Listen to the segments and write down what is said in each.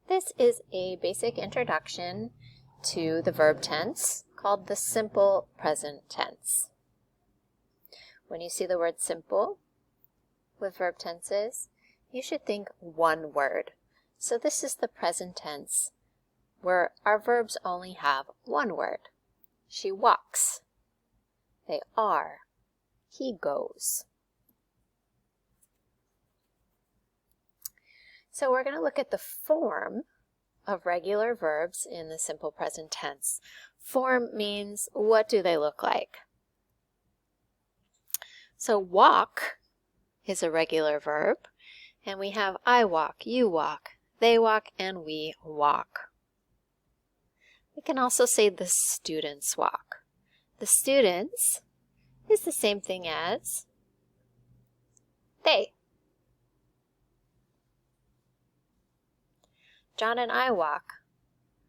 This is a basic introduction to the verb tense called the simple present tense. When you see the word simple with verb tenses, you should think one word. So this is the present tense where our verbs only have one word. She walks. They are. He goes. So we're going to look at the form of regular verbs in the simple present tense. Form means what do they look like? So walk is a regular verb, and we have I walk, you walk, they walk, and we walk. We can also say the students walk. The students is the same thing as they. John and I walk.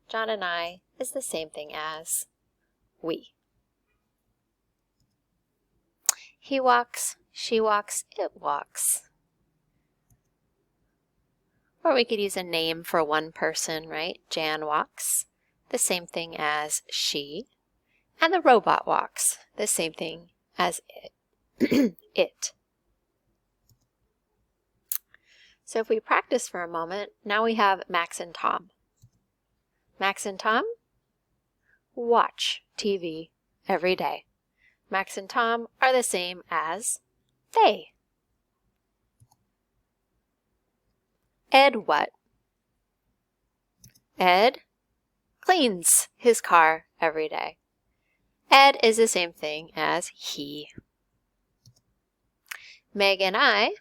John and I is the same thing as we. He walks, she walks, it walks. Or we could use a name for one person, right? Jan walks, the same thing as she. And the robot walks, the same thing as it. It. So if we practice for a moment, now we have Max and Tom. Max and Tom watch TV every day. Max and Tom are the same as they. Ed what? Ed cleans his car every day. Ed is the same thing as he. Meg and I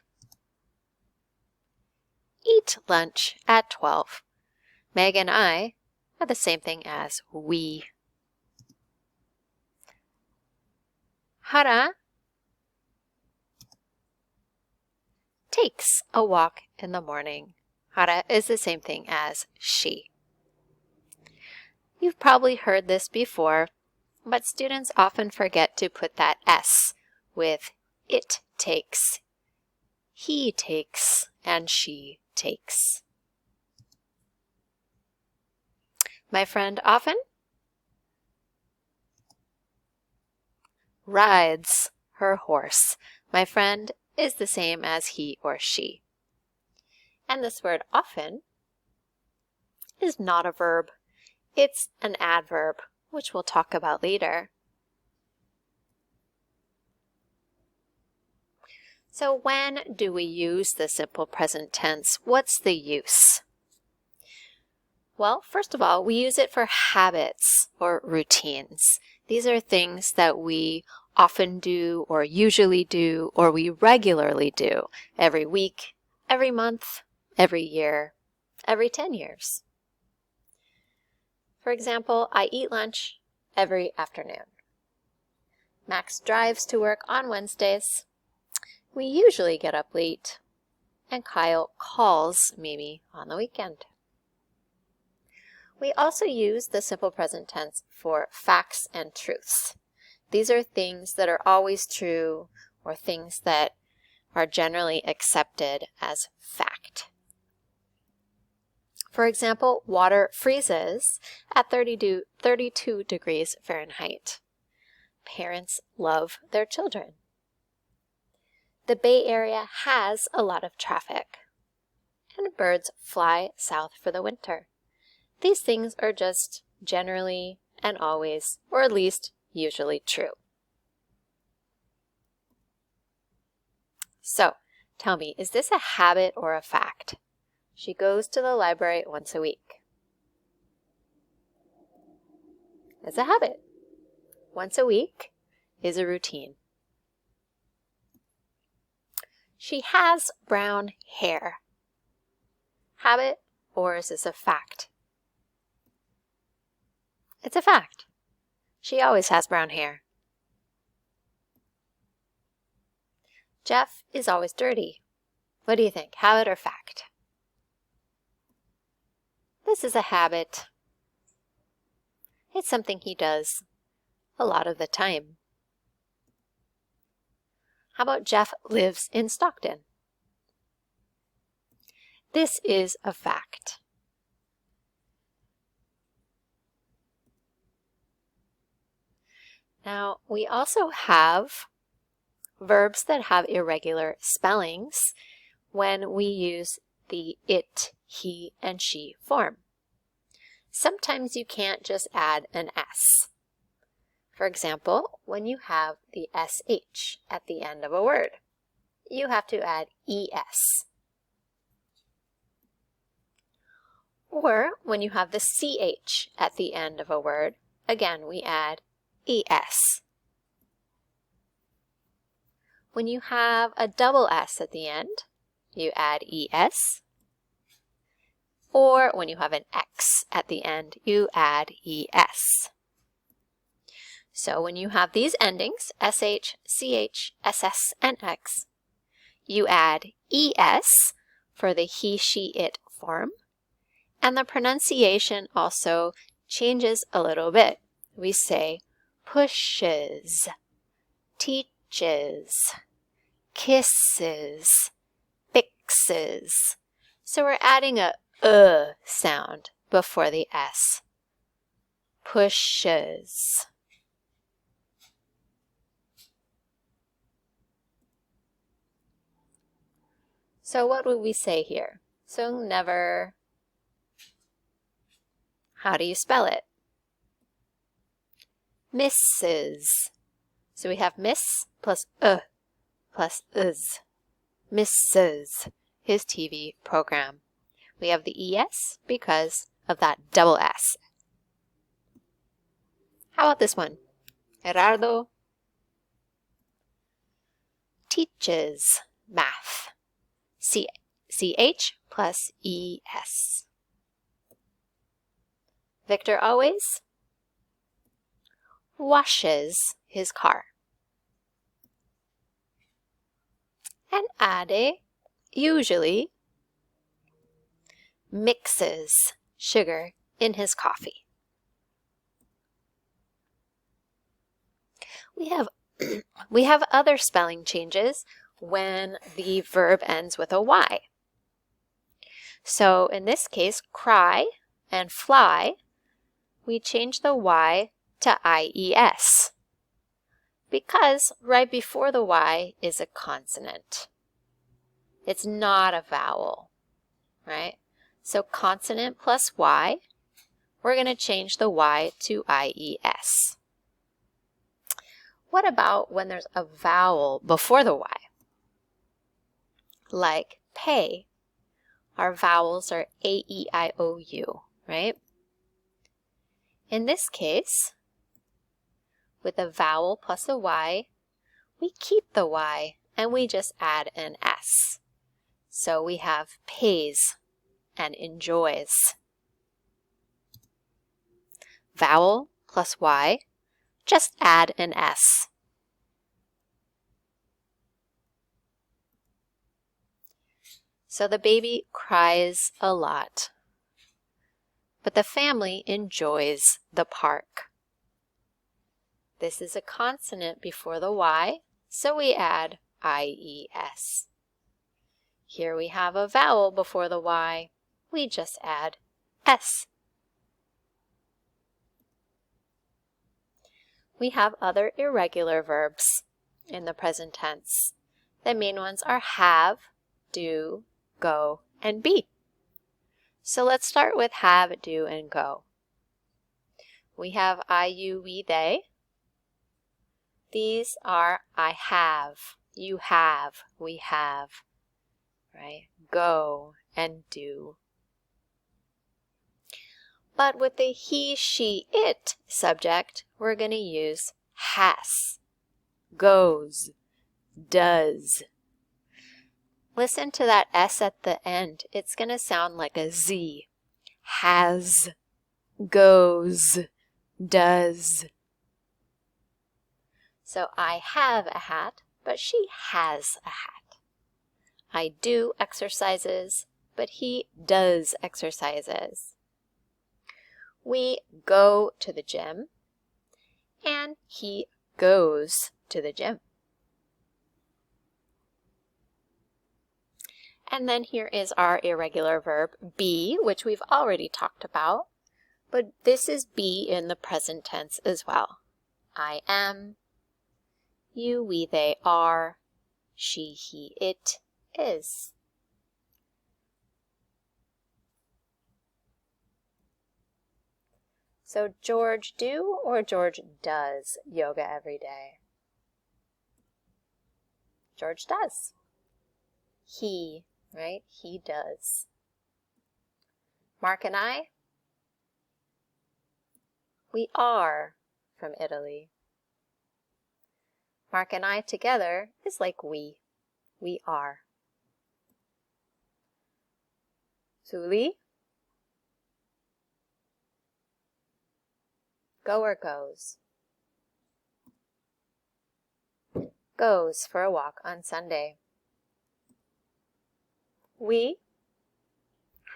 eat lunch at 12. Meg and I are the same thing as we. Hara takes a walk in the morning. Hara is the same thing as she. You've probably heard this before, but students often forget to put that S with it takes, he takes, and she takes. My friend often rides her horse. My friend is the same as he or she. And this word often is not a verb. It's an adverb, which we'll talk about later. So when do we use the simple present tense? What's the use? Well, first of all, we use it for habits or routines. These are things that we often do or usually do or we regularly do every week, every month, every year, every 10 years. For example, I eat lunch every afternoon. Max drives to work on Wednesdays. We usually get up late. And Kyle calls Mimi on the weekend. We also use the simple present tense for facts and truths. These are things that are always true or things that are generally accepted as fact. For example, water freezes at 32 degrees Fahrenheit. Parents love their children. The Bay Area has a lot of traffic. And birds fly south for the winter. These things are just generally and always, or at least usually true. So, tell me, is this a habit or a fact? She goes to the library once a week. It's a habit. Once a week is a routine. She has brown hair. Habit, or is this a fact? It's a fact. She always has brown hair. Jeff is always dirty. What do you think, habit or fact? This is a habit. It's something he does a lot of the time. How about Jeff lives in Stockton? This is a fact. Now, we also have verbs that have irregular spellings when we use the it, he, and she form. Sometimes you can't just add an S. For example, when you have the SH at the end of a word, you have to add ES. Or when you have the CH at the end of a word, again we add ES. When you have a double S at the end, you add ES. Or when you have an X at the end, you add ES. So when you have these endings, SH, CH, SS, and X, you add ES for the he, she, it form, and the pronunciation also changes a little bit. We say pushes, teaches, kisses, fixes. So we're adding a sound before the S. Pushes. So what would we say here? So never. How do you spell it? Mrs. So we have miss plus plus is. Mrs. His TV program. We have the ES because of that double S. How about this one? Gerardo teaches math. CH plus ES. Victor always washes his car. And Ade usually mixes sugar in his coffee. We have other spelling changes when the verb ends with a Y. So in this case, cry and fly, we change the Y to IES because right before the Y is a consonant. It's not a vowel, right? So consonant plus Y, we're going to change the Y to IES. What about when there's a vowel before the Y? Like pay, our vowels are A, E, I, O, U, right? In this case, with a vowel plus a Y, we keep the Y and we just add an S. So we have pays and enjoys. Vowel plus Y, just add an S. So the baby cries a lot, but the family enjoys the park. This is a consonant before the Y, so we add IES. Here we have a vowel before the Y, we just add S. We have other irregular verbs in the present tense. The main ones are have, do, go, and be. So let's start with have, do, and go. We have I, you, we, they. These are I have, you have, we have, right? Go and do. But with the he, she, it subject, we're going to use has, goes, does. Listen to that S at the end. It's going to sound like a Z. Has, goes, does. So I have a hat, but she has a hat. I do exercises, but he does exercises. We go to the gym, and he goes to the gym. And then here is our irregular verb be, which we've already talked about, but this is be in the present tense as well. I am. You, we, they are. She, he, it is. So George do or George does yoga every day? George does. He, right? He does. Mark and I, we are from Italy. Mark and I together is like we. We are. Zuli, go or goes? Goes for a walk on Sunday. We,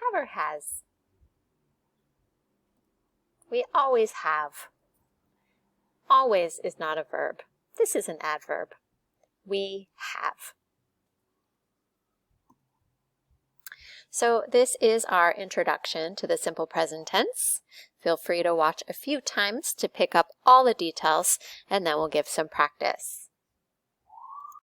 have or has? We always have. Always is not a verb. This is an adverb. We have. So this is our introduction to the simple present tense. Feel free to watch a few times to pick up all the details, and then we'll give some practice.